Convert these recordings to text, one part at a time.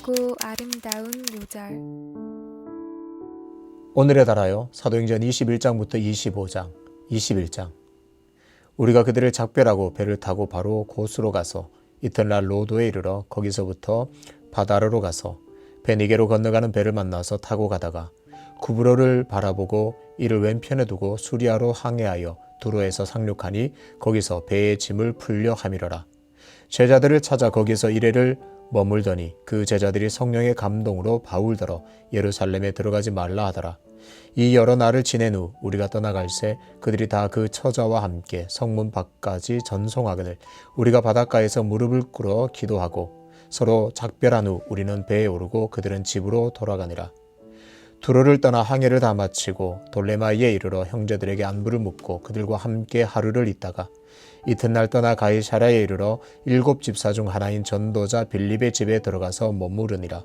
밝고 아름다운 요절. 오늘에 달하여 사도행전 21장부터 25장, 21장. 우리가 그들을 작별하고 배를 타고 바로 고수로 가서 이튿날 로도에 이르러 거기서부터 바다로로 가서 베니게로 건너가는 배를 만나서 타고 가다가 구브로를 바라보고 이를 왼편에 두고 수리아로 항해하여 두로에서 상륙하니 거기서 배의 짐을 풀려 함이러라. 제자들을 찾아 거기서 이래를 머물더니 그 제자들이 성령의 감동으로 바울더러 예루살렘에 들어가지 말라 하더라. 이 여러 날을 지낸 후 우리가 떠나갈새 그들이 다 그 처자와 함께 성문 밖까지 전송하거늘 우리가 바닷가에서 무릎을 꿇어 기도하고 서로 작별한 후 우리는 배에 오르고 그들은 집으로 돌아가니라. 두로를 떠나 항해를 다 마치고 돌레마이에 이르러 형제들에게 안부를 묻고 그들과 함께 하루를 있다가 이튿날 떠나 가이사랴에 이르러 7 집사 중 하나인 전도자 빌립의 집에 들어가서 머무르니라.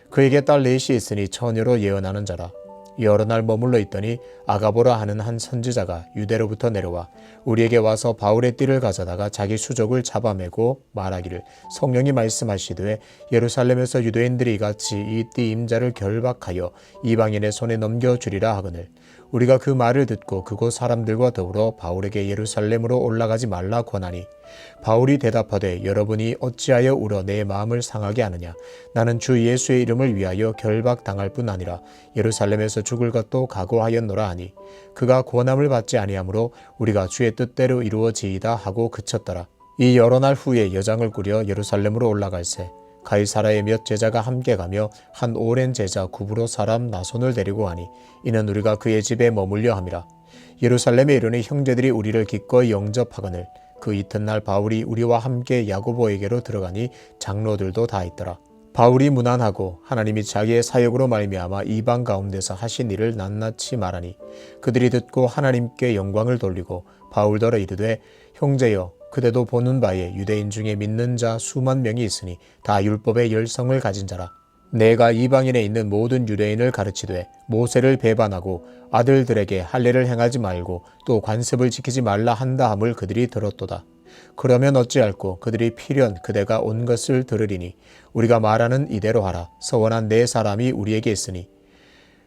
그에게 딸 넷이 있으니 처녀로 예언하는 자라. 여러 날 머물러 있더니 아가보라 하는 한 선지자가 유대로부터 내려와 우리에게 와서 바울의 띠를 가져다가 자기 수족을 잡아매고 말하기를 성령이 말씀하시되 예루살렘에서 유대인들이 이같이 이 띠 임자를 결박하여 이방인의 손에 넘겨주리라 하거늘 우리가 그 말을 듣고 그곳 사람들과 더불어 바울에게 예루살렘으로 올라가지 말라 권하니 바울이 대답하되 여러분이 어찌하여 울어 내 마음을 상하게 하느냐. 나는 주 예수의 이름을 위하여 결박당할 뿐 아니라 예루살렘에서 죽을 것도 각오하였노라 하니 그가 권함을 받지 아니하므로 우리가 주의 뜻대로 이루어지이다 하고 그쳤더라. 이 여러 날 후에 여장을 꾸려 예루살렘으로 올라갈새 가이사라의 몇 제자가 함께 가며 한 오랜 제자 구브로 사람 나손을 데리고 가니 이는 우리가 그의 집에 머물려 함이라. 예루살렘에 이르니 형제들이 우리를 기꺼이 영접하거늘 그 이튿날 바울이 우리와 함께 야고보에게로 들어가니 장로들도 다 있더라. 바울이 무난하고 하나님이 자기의 사역으로 말미암아 이방 가운데서 하신 일을 낱낱이 말하니 그들이 듣고 하나님께 영광을 돌리고 바울더러 이르되 형제여 그대도 보는 바에 유대인 중에 믿는 자 수만 명이 있으니 다 율법의 열성을 가진 자라. 내가 이방인에 있는 모든 유대인을 가르치되 모세를 배반하고 아들들에게 할례를 행하지 말고 또 관습을 지키지 말라 한다 함을 그들이 들었도다. 그러면 어찌할꼬 그들이 필연 그대가 온 것을 들으리니 우리가 말하는 이대로 하라. 서원한 네 사람이 우리에게 있으니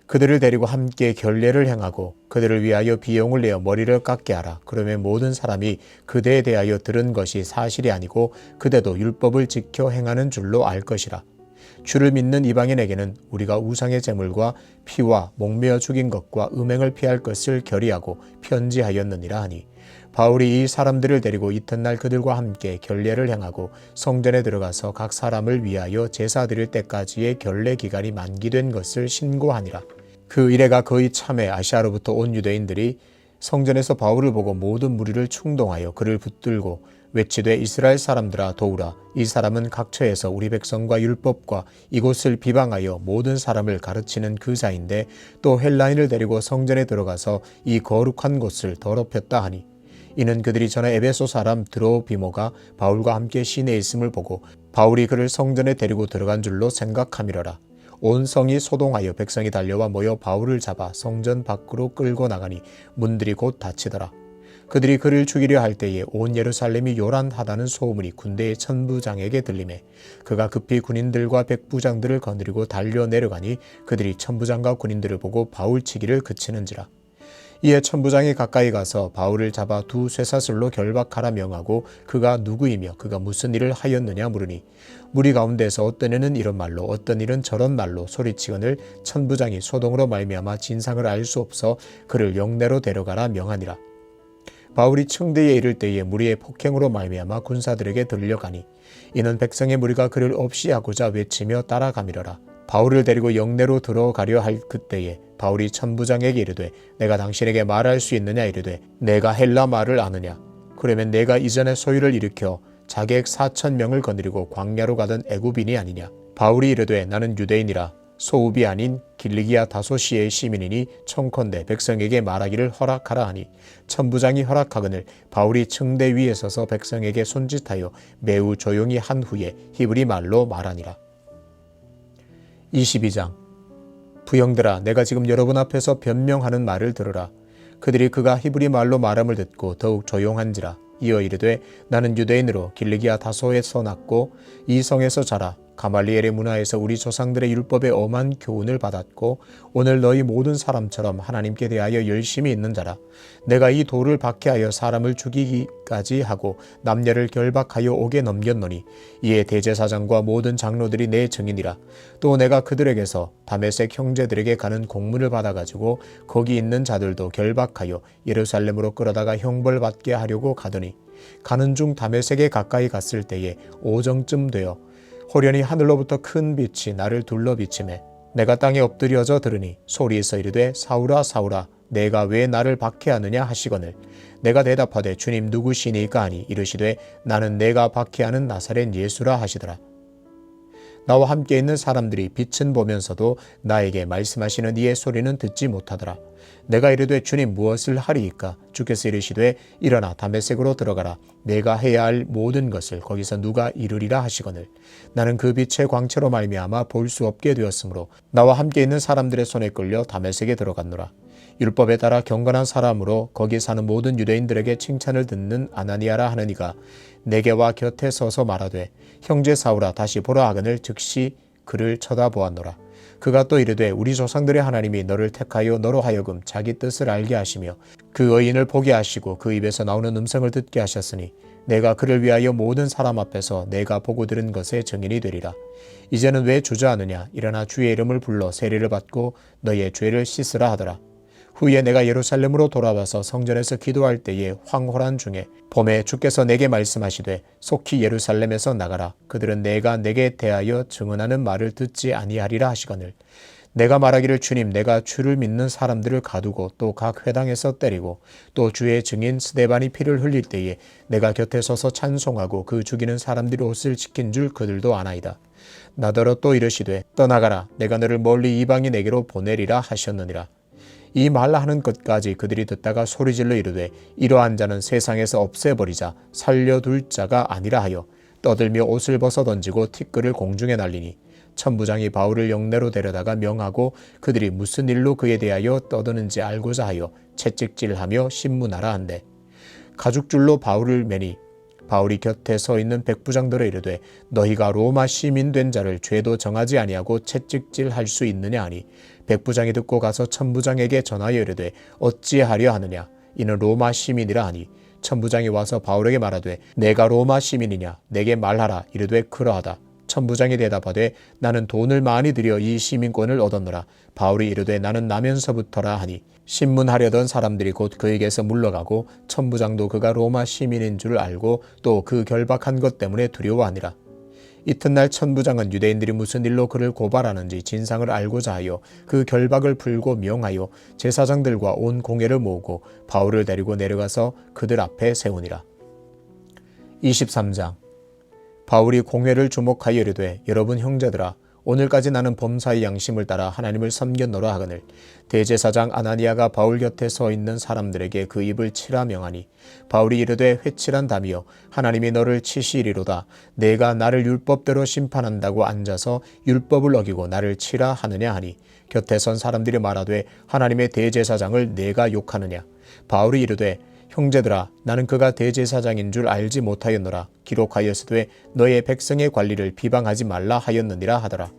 그들을 데리고 함께 결례를 행하고 그들을 위하여 비용을 내어 머리를 깎게 하라. 그러면 모든 사람이 그대에 대하여 들은 것이 사실이 아니고 그대도 율법을 지켜 행하는 줄로 알 것이라. 주를 믿는 이방인에게는 우리가 우상의 제물과 피와 목매어 죽인 것과 음행을 피할 것을 결의하고 편지하였느니라 하니 바울이 이 사람들을 데리고 이튿날 그들과 함께 결례를 행하고 성전에 들어가서 각 사람을 위하여 제사 드릴 때까지의 결례 기간이 만기된 것을 신고하니라. 그 이래가 거의 참에 아시아로부터 온 유대인들이 성전에서 바울을 보고 모든 무리를 충동하여 그를 붙들고 외치되 이스라엘 사람들아 도우라. 이 사람은 각처에서 우리 백성과 율법과 이곳을 비방하여 모든 사람을 가르치는 그 자인데 또 헬라인을 데리고 성전에 들어가서 이 거룩한 곳을 더럽혔다 하니 이는 그들이 전에 에베소 사람 드로비모가 바울과 함께 시내에 있음을 보고 바울이 그를 성전에 데리고 들어간 줄로 생각함이러라. 온 성이 소동하여 백성이 달려와 모여 바울을 잡아 성전 밖으로 끌고 나가니 문들이 곧 닫히더라. 그들이 그를 죽이려 할 때에 온 예루살렘이 요란하다는 소문이 군대의 천부장에게 들리매 그가 급히 군인들과 백부장들을 거느리고 달려 내려가니 그들이 천부장과 군인들을 보고 바울치기를 그치는지라. 이에 천부장이 가까이 가서 바울을 잡아 두 쇠사슬로 결박하라 명하고 그가 누구이며 그가 무슨 일을 하였느냐 물으니 무리 가운데서 어떤 이는 이런 말로 어떤 일은 저런 말로 소리치거늘 천부장이 소동으로 말미암아 진상을 알 수 없어 그를 영내로 데려가라 명하니라. 바울이 층대에 이를 때에 무리의 폭행으로 말미암아 군사들에게 들려가니 이는 백성의 무리가 그를 없이하고자 외치며 따라가미러라. 바울을 데리고 영내로 들어가려 할 그때에 바울이 천부장에게 이르되 내가 당신에게 말할 수 있느냐 이르되 내가 헬라 말을 아느냐. 그러면 내가 이전에 소유를 일으켜 자객 4,000명을 거느리고 광야로 가던 애굽인이 아니냐. 바울이 이르되 나는 유대인이라 소읍이 아닌 길리기아 다소시의 시민이니 청컨대 백성에게 말하기를 허락하라 하니 천부장이 허락하거늘 바울이 층대 위에 서서 백성에게 손짓하여 매우 조용히 한 후에 히브리 말로 말하니라. 22장 부형들아 내가 지금 여러분 앞에서 변명하는 말을 들으라. 그들이 그가 히브리 말로 말함을 듣고 더욱 조용한지라. 이어 이르되 나는 유대인으로 길리기아 다소에서 났고 이 성에서 자라 가말리엘의 문화에서 우리 조상들의 율법의 엄한 교훈을 받았고 오늘 너희 모든 사람처럼 하나님께 대하여 열심히 있는 자라. 내가 이 돌을 박해하여 사람을 죽이기까지 하고 남녀를 결박하여 옥에 넘겼노니 이에 대제사장과 모든 장로들이 내 증인이라. 또 내가 그들에게서 다메섹 형제들에게 가는 공문을 받아가지고 거기 있는 자들도 결박하여 예루살렘으로 끌어다가 형벌받게 하려고 가더니 가는 중 다메섹에 가까이 갔을 때에 오정쯤 되어 호련히 하늘로부터 큰 빛이 나를 둘러 비치매 내가 땅에 엎드려져 들으니 소리에서 이르되 사울아 사울아 내가 왜 나를 박해하느냐 하시거늘 내가 대답하되 주님 누구시니까 하니 이르시되 나는 내가 박해하는 나사렛 예수라 하시더라. 나와 함께 있는 사람들이 빛은 보면서도 나에게 말씀하시는 이의 소리는 듣지 못하더라. 내가 이르되 주님 무엇을 하리이까? 주께서 이르시되 일어나 다메섹으로 들어가라. 내가 해야 할 모든 것을 거기서 누가 이루리라 하시거늘 나는 그 빛의 광채로 말미암아 볼 수 없게 되었으므로 나와 함께 있는 사람들의 손에 끌려 다메섹에 들어갔노라. 율법에 따라 경건한 사람으로 거기 사는 모든 유대인들에게 칭찬을 듣는 아나니아라 하는 이가 내게와 곁에 서서 말하되 형제 사울아 다시 보라 하거늘 즉시 그를 쳐다보았노라. 그가 또 이르되 우리 조상들의 하나님이 너를 택하여 너로 하여금 자기 뜻을 알게 하시며 그 의인을 보게 하시고 그 입에서 나오는 음성을 듣게 하셨으니 내가 그를 위하여 모든 사람 앞에서 내가 보고 들은 것의 증인이 되리라. 이제는 왜 주저하느냐? 일어나 주의 이름을 불러 세례를 받고 너의 죄를 씻으라 하더라. 후에 내가 예루살렘으로 돌아와서 성전에서 기도할 때에 황홀한 중에 봄에 주께서 내게 말씀하시되 속히 예루살렘에서 나가라. 그들은 내가 내게 대하여 증언하는 말을 듣지 아니하리라 하시거늘 내가 말하기를 주님 내가 주를 믿는 사람들을 가두고 또 각 회당에서 때리고 또 주의 증인 스데반이 피를 흘릴 때에 내가 곁에 서서 찬송하고 그 죽이는 사람들의 옷을 지킨 줄 그들도 아나이다. 나더러 또 이르시되 떠나가라. 내가 너를 멀리 이방인에게로 보내리라 하셨느니라. 이 말하는 것까지 그들이 듣다가 소리질러 이르되 이러한 자는 세상에서 없애버리자 살려둘 자가 아니라 하여 떠들며 옷을 벗어 던지고 티끌을 공중에 날리니 천부장이 바울을 영내로 데려다가 명하고 그들이 무슨 일로 그에 대하여 떠드는지 알고자 하여 채찍질하며 신문하라 한대 가죽줄로 바울을 매니 바울이 곁에 서 있는 백부장들에 이르되 너희가 로마 시민 된 자를 죄도 정하지 아니하고 채찍질할 수 있느냐 하니 백부장이 듣고 가서 천부장에게 전하여 이르되 어찌하려 하느냐 이는 로마 시민이라 하니 천부장이 와서 바울에게 말하되 내가 로마 시민이냐 내게 말하라 이르되 그러하다. 천부장이 대답하되 나는 돈을 많이 들여 이 시민권을 얻었노라. 바울이 이르되 나는 나면서부터라 하니 신문하려던 사람들이 곧 그에게서 물러가고 천부장도 그가 로마 시민인 줄 알고 또 그 결박한 것 때문에 두려워하니라. 이튿날 천부장은 유대인들이 무슨 일로 그를 고발하는지 진상을 알고자 하여 그 결박을 풀고 명하여 제사장들과 온 공회를 모으고 바울을 데리고 내려가서 그들 앞에 세우니라. 23장 바울이 공회를 주목하여 이르되 여러분 형제들아 오늘까지 나는 범사의 양심을 따라 하나님을 섬겼노라 하거늘 대제사장 아나니아가 바울 곁에 서 있는 사람들에게 그 입을 치라 명하니 바울이 이르되 회칠한 담이여 하나님이 너를 치시리로다. 내가 나를 율법대로 심판한다고 앉아서 율법을 어기고 나를 치라 하느냐 하니 곁에 선 사람들이 말하되 하나님의 대제사장을 내가 욕하느냐. 바울이 이르되 형제들아 나는 그가 대제사장인 줄 알지 못하였노라. 기록하였으되 너의 백성의 관리를 비방하지 말라 하였느니라 하더라.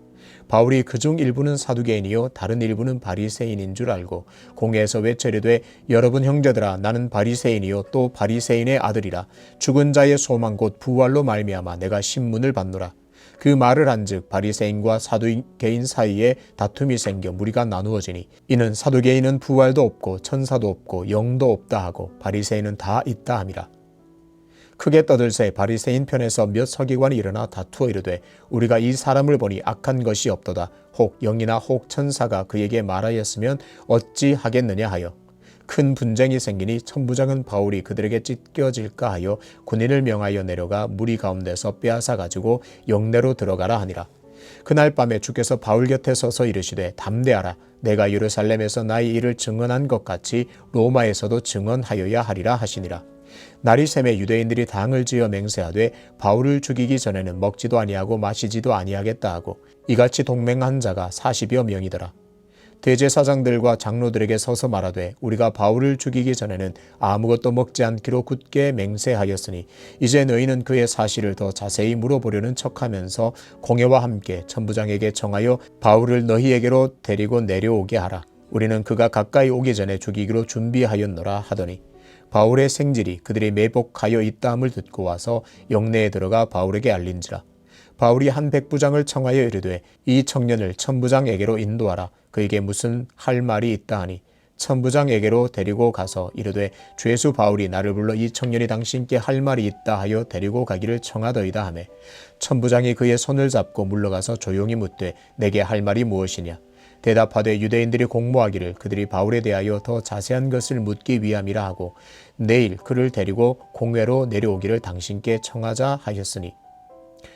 바울이 그중 일부는 사두개인이요 다른 일부는 바리새인인 줄 알고 공회에서 외쳐 이르되 여러분 형제들아 나는 바리새인이요 또 바리새인의 아들이라. 죽은 자의 소망 곧 부활로 말미암아 내가 신문을 받노라. 그 말을 한즉 바리새인과 사두개인 사이에 다툼이 생겨 무리가 나누어지니 이는 사두개인은 부활도 없고 천사도 없고 영도 없다 하고 바리새인은 다 있다 함이라. 크게 떠들새 바리새인 편에서 몇 서기관이 일어나 다투어 이르되 우리가 이 사람을 보니 악한 것이 없도다. 혹 영이나 혹 천사가 그에게 말하였으면 어찌 하겠느냐 하여 큰 분쟁이 생기니 천부장은 바울이 그들에게 찢겨질까 하여 군인을 명하여 내려가 무리 가운데서 빼앗아 가지고 영내로 들어가라 하니라. 그날 밤에 주께서 바울 곁에 서서 이르시되 담대하라. 내가 예루살렘에서 나의 일을 증언한 것 같이 로마에서도 증언하여야 하리라 하시니라. 날이 새매 유대인들이 당을 지어 맹세하되 바울을 죽이기 전에는 먹지도 아니하고 마시지도 아니하겠다 하고 이같이 동맹한 자가 40여 명이더라. 대제사장들과 장로들에게 서서 말하되 우리가 바울을 죽이기 전에는 아무것도 먹지 않기로 굳게 맹세하였으니 이제 너희는 그의 사실을 더 자세히 물어보려는 척하면서 공회와 함께 천부장에게 청하여 바울을 너희에게로 데리고 내려오게 하라. 우리는 그가 가까이 오기 전에 죽이기로 준비하였노라 하더니 바울의 생질이 그들이 매복하여 있다함을 듣고 와서 영내에 들어가 바울에게 알린지라. 바울이 한 백부장을 청하여 이르되 이 청년을 천부장에게로 인도하라. 그에게 무슨 할 말이 있다 하니 천부장에게로 데리고 가서 이르되 죄수 바울이 나를 불러 이 청년이 당신께 할 말이 있다 하여 데리고 가기를 청하더이다 하매 천부장이 그의 손을 잡고 물러가서 조용히 묻되 내게 할 말이 무엇이냐. 대답하되 유대인들이 공모하기를 그들이 바울에 대하여 더 자세한 것을 묻기 위함이라 하고 내일 그를 데리고 공회로 내려오기를 당신께 청하자 하였으니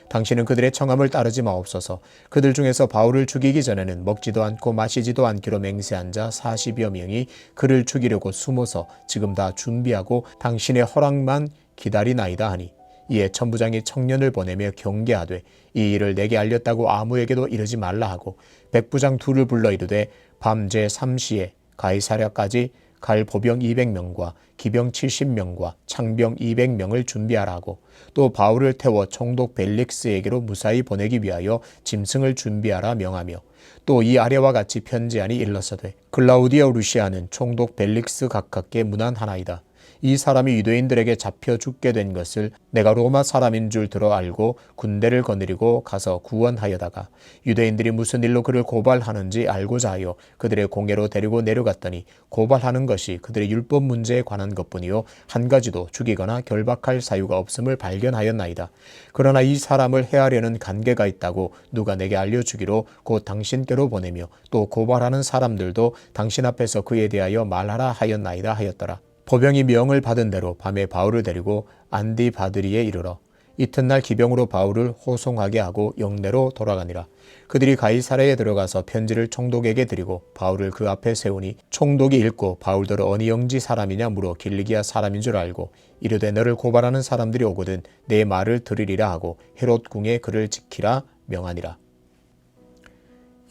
당신은 그들의 청함을 따르지 마옵소서. 그들 중에서 바울을 죽이기 전에는 먹지도 않고 마시지도 않기로 맹세한 자 40여 명이 그를 죽이려고 숨어서 지금 다 준비하고 당신의 허락만 기다리나이다 하니 이에 천부장이 청년을 보내며 경계하되 이 일을 내게 알렸다고 아무에게도 이르지 말라 하고 백부장 둘을 불러 이르되 밤 제3시에 가이사랴까지 갈 보병 200명과 기병 70명과 창병 200명을 준비하라 하고 또 바울을 태워 총독 벨릭스에게로 무사히 보내기 위하여 짐승을 준비하라 명하며 또 이 아래와 같이 편지하니 일러서되 글라우디오 루시아는 총독 벨릭스 가깝게 문안하나이다. 이 사람이 유대인들에게 잡혀 죽게 된 것을 내가 로마 사람인 줄 들어 알고 군대를 거느리고 가서 구원하여다가 유대인들이 무슨 일로 그를 고발하는지 알고자 하여 그들의 공회로 데리고 내려갔더니 고발하는 것이 그들의 율법 문제에 관한 것뿐이요 한 가지도 죽이거나 결박할 사유가 없음을 발견하였나이다. 그러나 이 사람을 해하려는 관계가 있다고 누가 내게 알려주기로 곧 당신께로 보내며 또 고발하는 사람들도 당신 앞에서 그에 대하여 말하라 하였나이다 하였더라. 보병이 명을 받은 대로 밤에 바울을 데리고 안디바드리에 이르러 이튿날 기병으로 바울을 호송하게 하고 영내로 돌아가니라. 그들이 가이사랴에 들어가서 편지를 총독에게 드리고 바울을 그 앞에 세우니 총독이 읽고 바울더러 어느 영지 사람이냐 물어 길리기아 사람인 줄 알고 이르되 너를 고발하는 사람들이 오거든 내 말을 들으리라 하고 헤롯 궁에 그를 지키라 명하니라.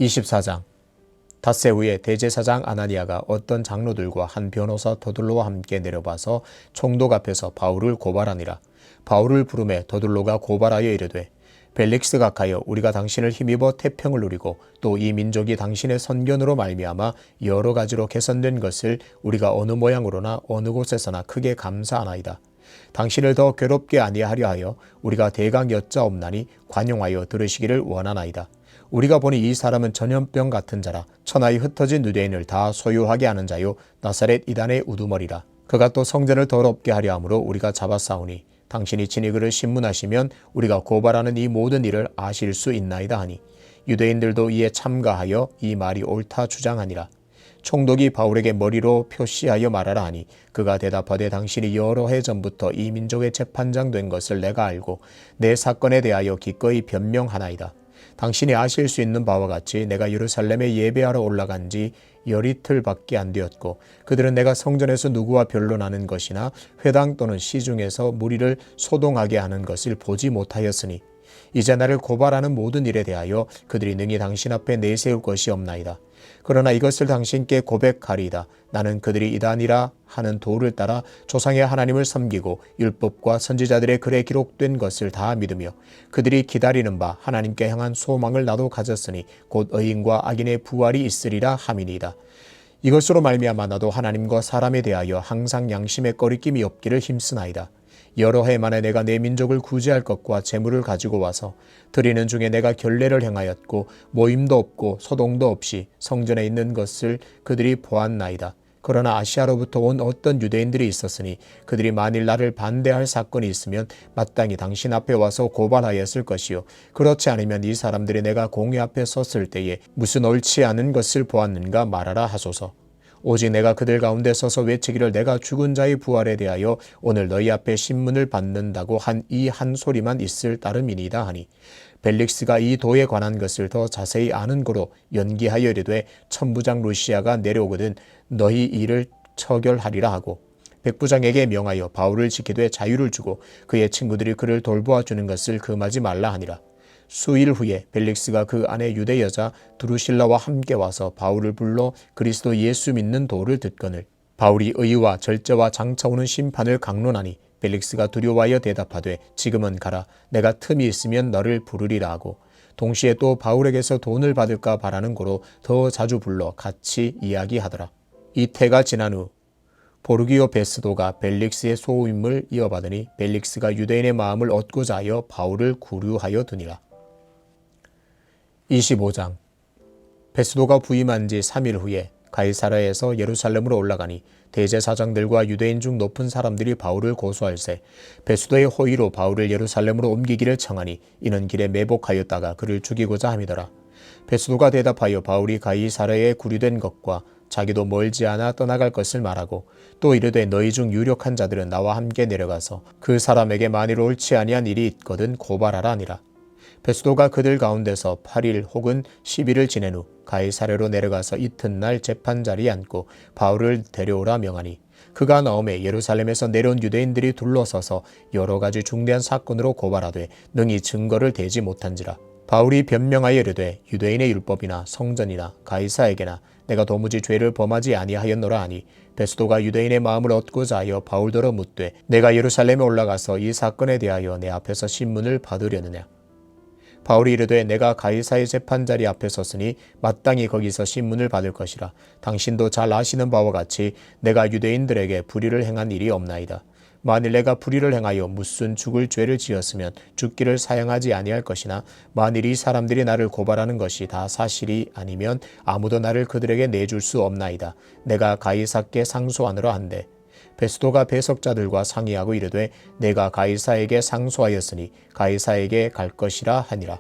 24장 닷새 후에 대제사장 아나니아가 어떤 장로들과 한 변호사 더둘로와 함께 내려봐서 총독 앞에서 바울을 고발하니라. 바울을 부르매 더둘로가 고발하여 이르되 벨릭스 각하여 우리가 당신을 힘입어 태평을 누리고 또 이 민족이 당신의 선견으로 말미암아 여러 가지로 개선된 것을 우리가 어느 모양으로나 어느 곳에서나 크게 감사하나이다. 당신을 더 괴롭게 아니하려 하여 우리가 대강 여짜옵나니 관용하여 들으시기를 원하나이다. 우리가 보니 이 사람은 전염병 같은 자라 천하의 흩어진 유대인을 다 소유하게 하는 자요 나사렛 이단의 우두머리라. 그가 또 성전을 더럽게 하려 함으로 우리가 잡아싸우니 당신이 친히 그를 신문하시면 우리가 고발하는 이 모든 일을 아실 수 있나이다 하니 유대인들도 이에 참가하여 이 말이 옳다 주장하니라. 총독이 바울에게 머리로 표시하여 말하라 하니 그가 대답하되 당신이 여러 해 전부터 이 민족의 재판장 된 것을 내가 알고 내 사건에 대하여 기꺼이 변명하나이다. 당신이 아실 수 있는 바와 같이 내가 예루살렘에 예배하러 올라간 지 열이틀밖에 안 되었고 그들은 내가 성전에서 누구와 변론하는 것이나 회당 또는 시중에서 무리를 소동하게 하는 것을 보지 못하였으니 이제 나를 고발하는 모든 일에 대하여 그들이 능히 당신 앞에 내세울 것이 없나이다. 그러나 이것을 당신께 고백하리이다. 나는 그들이 이단이라 하는 도를 따라 조상의 하나님을 섬기고 율법과 선지자들의 글에 기록된 것을 다 믿으며 그들이 기다리는 바 하나님께 향한 소망을 나도 가졌으니 곧 의인과 악인의 부활이 있으리라 함이니이다. 이것으로 말미암아 나도 하나님과 사람에 대하여 항상 양심에 꺼리낌이 없기를 힘쓰나이다. 여러 해 만에 내가 내 민족을 구제할 것과 재물을 가지고 와서 드리는 중에 내가 결례를 행하였고 모임도 없고 소동도 없이 성전에 있는 것을 그들이 보았나이다. 그러나 아시아로부터 온 어떤 유대인들이 있었으니 그들이 만일 나를 반대할 사건이 있으면 마땅히 당신 앞에 와서 고발하였을 것이요 그렇지 않으면 이 사람들이 내가 공회 앞에 섰을 때에 무슨 옳지 않은 것을 보았는가 말하라 하소서. 오직 내가 그들 가운데 서서 외치기를 내가 죽은 자의 부활에 대하여 오늘 너희 앞에 신문을 받는다고 한 이 한 소리만 있을 따름이니이다 하니 벨릭스가 이 도에 관한 것을 더 자세히 아는 고로 연기하여 이르되 천부장 루시아가 내려오거든 너희 일을 처결하리라 하고 백부장에게 명하여 바울을 지키되 자유를 주고 그의 친구들이 그를 돌보아 주는 것을 금하지 말라 하니라. 수일 후에 벨릭스가 그 아내 유대 여자 두루실라와 함께 와서 바울을 불러 그리스도 예수 믿는 도를 듣거늘 바울이 의와 절제와 장차 오는 심판을 강론하니 벨릭스가 두려워하여 대답하되 지금은 가라. 내가 틈이 있으면 너를 부르리라 하고 동시에 또 바울에게서 돈을 받을까 바라는 고로 더 자주 불러 같이 이야기하더라. 이태가 지난 후 보르기오 베스도가 벨릭스의 소임을 이어받으니 벨릭스가 유대인의 마음을 얻고자 하여 바울을 구류하여 두니라. 25장 베스도가 부임한 지 3일 후에 가이사랴에서 예루살렘으로 올라가니 대제사장들과 유대인 중 높은 사람들이 바울을 고소할세 베스도의 호의로 바울을 예루살렘으로 옮기기를 청하니 이는 길에 매복하였다가 그를 죽이고자 함이더라. 베스도가 대답하여 바울이 가이사랴에 구류된 것과 자기도 멀지 않아 떠나갈 것을 말하고 또 이르되 너희 중 유력한 자들은 나와 함께 내려가서 그 사람에게 만일 옳지 아니한 일이 있거든 고발하라 하니라. 베스도가 그들 가운데서 8일 혹은 10일을 지낸 후 가이사랴로 내려가서 이튿날 재판자리에 앉고 바울을 데려오라 명하니 그가 나오매 예루살렘에서 내려온 유대인들이 둘러서서 여러 가지 중대한 사건으로 고발하되 능히 증거를 대지 못한지라. 바울이 변명하여 이르되 유대인의 율법이나 성전이나 가이사에게나 내가 도무지 죄를 범하지 아니하였노라 하니 베스도가 유대인의 마음을 얻고자 하여 바울더러 묻되 내가 예루살렘에 올라가서 이 사건에 대하여 내 앞에서 신문을 받으려느냐. 바울이 이르되 내가 가이사의 재판자리 앞에 섰으니 마땅히 거기서 신문을 받을 것이라. 당신도 잘 아시는 바와 같이 내가 유대인들에게 불의를 행한 일이 없나이다. 만일 내가 불의를 행하여 무슨 죽을 죄를 지었으면 죽기를 사양하지 아니할 것이나 만일 이 사람들이 나를 고발하는 것이 다 사실이 아니면 아무도 나를 그들에게 내줄 수 없나이다. 내가 가이사께 상소하노라 한대 베스도가 배석자들과 상의하고 이르되 내가 가이사에게 상소하였으니 가이사에게 갈 것이라 하니라.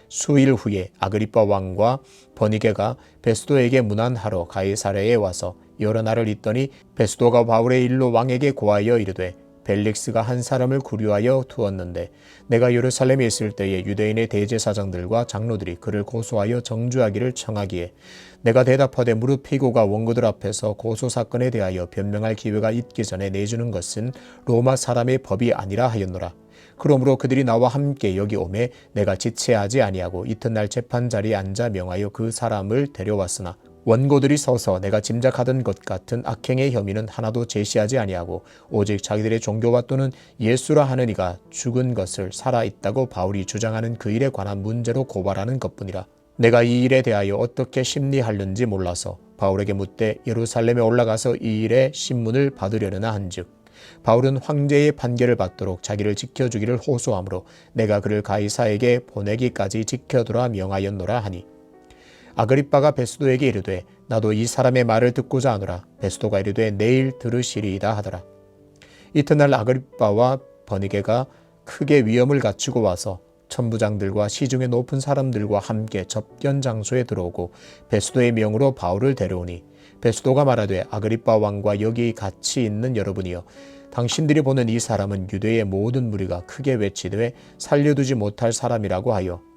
수일 후에 아그리빠 왕과 버니게가 베스도에게 문안하러 가이사랴에 와서 여러 날을 있더니 베스도가 바울의 일로 왕에게 고하여 이르되 벨릭스가 한 사람을 구류하여 두었는데 내가 예루살렘에 있을 때에 유대인의 대제사장들과 장로들이 그를 고소하여 정죄하기를 청하기에 내가 대답하되 무릇 피고가 원고들 앞에서 고소사건에 대하여 변명할 기회가 있기 전에 내주는 것은 로마 사람의 법이 아니라 하였노라. 그러므로 그들이 나와 함께 여기 오매 내가 지체하지 아니하고 이튿날 재판자리에 앉아 명하여 그 사람을 데려왔으나 원고들이 서서 내가 짐작하던 것 같은 악행의 혐의는 하나도 제시하지 아니하고 오직 자기들의 종교와 또는 예수라 하는 이가 죽은 것을 살아있다고 바울이 주장하는 그 일에 관한 문제로 고발하는 것뿐이라. 내가 이 일에 대하여 어떻게 심리하려는지 몰라서 바울에게 묻되 예루살렘에 올라가서 이 일에 신문을 받으려느냐 한즉 바울은 황제의 판결을 받도록 자기를 지켜주기를 호소하므로 내가 그를 가이사에게 보내기까지 지켜두라 명하였노라 하니 아그리빠가 베스도에게 이르되 나도 이 사람의 말을 듣고자 하노라. 베스도가 이르되 내일 들으시리이다 하더라. 이튿날 아그리빠와 버니게가 크게 위엄을 갖추고 와서 천부장들과 시중의 높은 사람들과 함께 접견 장소에 들어오고 베스도의 명으로 바울을 데려오니 베스도가 말하되 아그리빠 왕과 여기 같이 있는 여러분이여 당신들이 보는 이 사람은 유대의 모든 무리가 크게 외치되 살려두지 못할 사람이라고 하여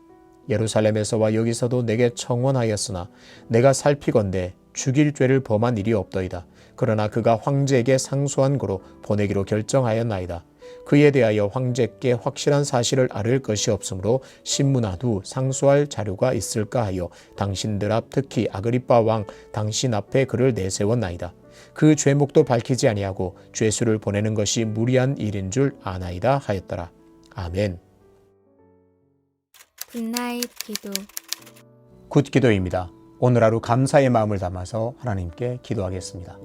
예루살렘에서와 여기서도 내게 청원하였으나 내가 살피건대 죽일 죄를 범한 일이 없더이다. 그러나 그가 황제에게 상소한 고로 보내기로 결정하였나이다. 그에 대하여 황제께 확실한 사실을 알을 것이 없으므로 신문하두 상소할 자료가 있을까 하여 당신들 앞 특히 아그리빠 왕 당신 앞에 그를 내세웠나이다. 그 죄목도 밝히지 아니하고 죄수를 보내는 것이 무리한 일인 줄 아나이다 하였더라. 아멘. 굿나잇 기도. 굿기도입니다. 오늘 하루 감사의 마음을 담아서 하나님께 기도하겠습니다.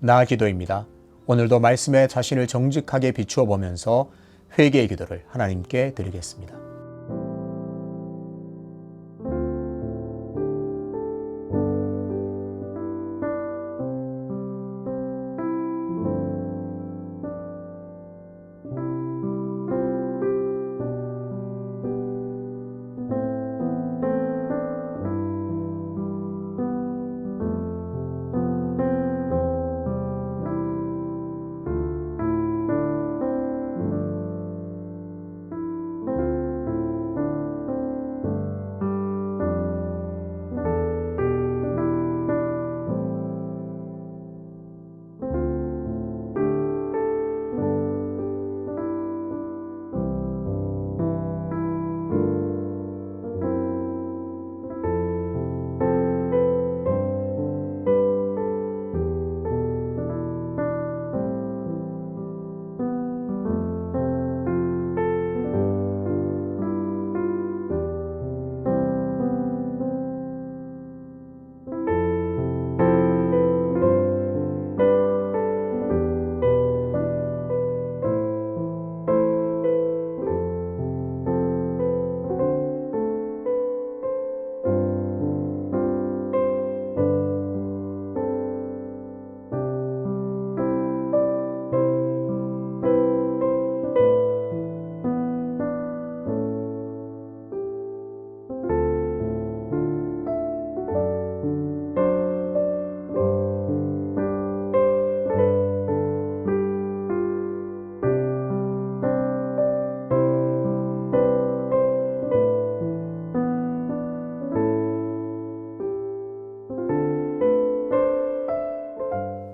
나 기도입니다. 오늘도 말씀에 자신을 정직하게 비추어 보면서 회개의 기도를 하나님께 드리겠습니다.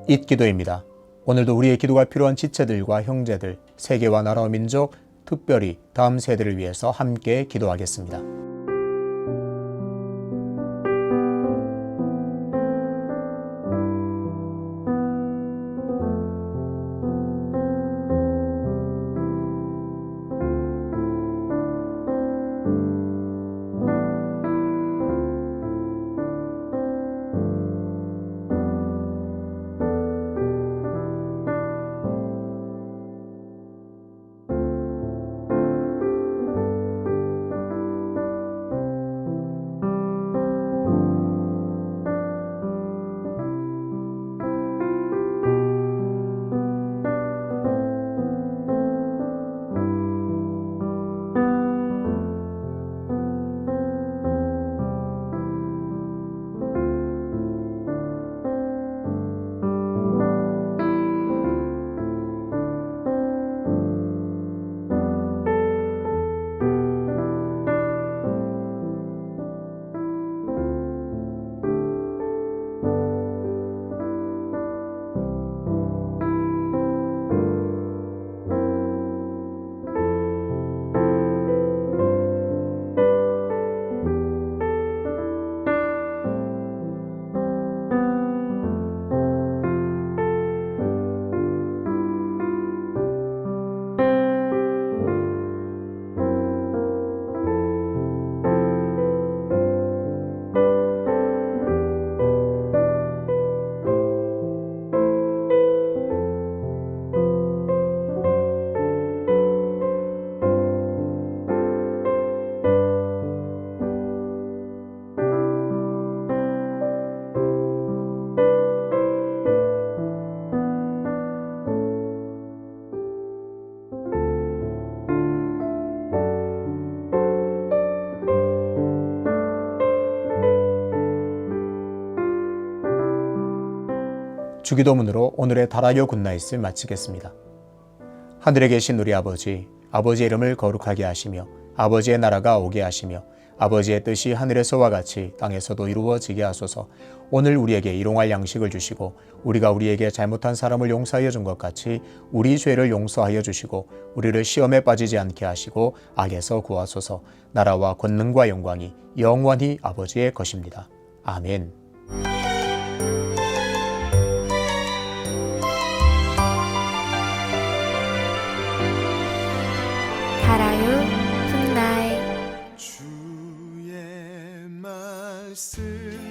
잇기도입니다. 오늘도 우리의 기도가 필요한 지체들과 형제들, 세계와 나라와 민족, 특별히 다음 세대를 위해서 함께 기도하겠습니다. 주기도문으로 오늘의 달아요 굿나잇을 마치겠습니다. 하늘에 계신 우리 아버지, 아버지의 이름을 거룩하게 하시며 아버지의 나라가 오게 하시며 아버지의 뜻이 하늘에서와 같이 땅에서도 이루어지게 하소서. 오늘 우리에게 일용할 양식을 주시고 우리가 우리에게 잘못한 사람을 용서하여 준 것 같이 우리 죄를 용서하여 주시고 우리를 시험에 빠지지 않게 하시고 악에서 구하소서. 나라와 권능과 영광이 영원히 아버지의 것입니다. 아멘. 달아요 굿나잇. 주의 말씀